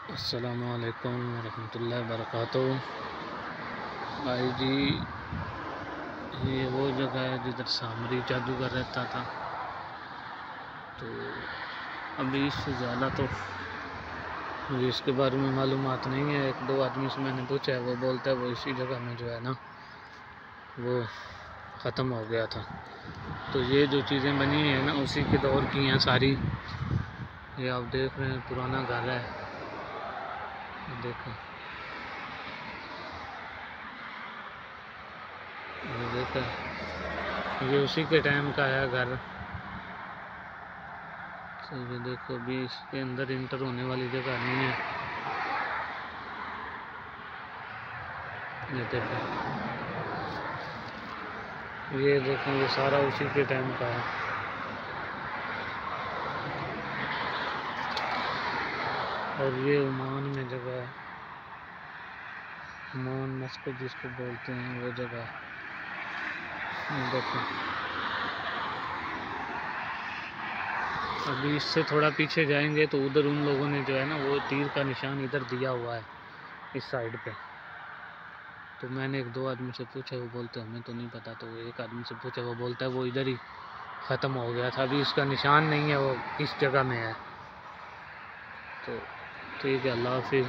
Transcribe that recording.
अस्सलामुअलैकुम वरहमतुल्लाहि वबरकातुहू। भाई जी, ये वो जगह है जिधर सामरी जादूगर रहता था। तो अभी इससे ज़्यादा तो मुझे इसके बारे में मालूमात नहीं है। एक दो आदमी से मैंने पूछा है, वो बोलता है वो इसी जगह में जो है ना वो ख़त्म हो गया था। तो ये जो चीज़ें बनी हैं ना उसी के दौर की हैं सारी। ये आप देख रहे हैं पुराना घर है, देखो ये देखो, ये उसी के टाइम का है घर। तो ये देखो अभी इसके अंदर इंटर होने वाली जगह नहीं है। ये देखो ये सारा उसी के टाइम का है। और ये ओमान में जगह है, ओमान मस्कट जिसको बोलते हैं वो जगह है। देखो अभी इससे थोड़ा पीछे जाएंगे तो उधर उन लोगों ने जो है ना वो तीर का निशान इधर दिया हुआ है इस साइड पे। तो मैंने एक दो आदमी से पूछा, वो बोलते हमें तो नहीं पता। तो एक आदमी से पूछा, वो बोलता है वो इधर ही ख़त्म हो गया था, अभी इसका निशान नहीं है वो किस जगह में है। तो ठीक है, अल्लाह हाफिज़।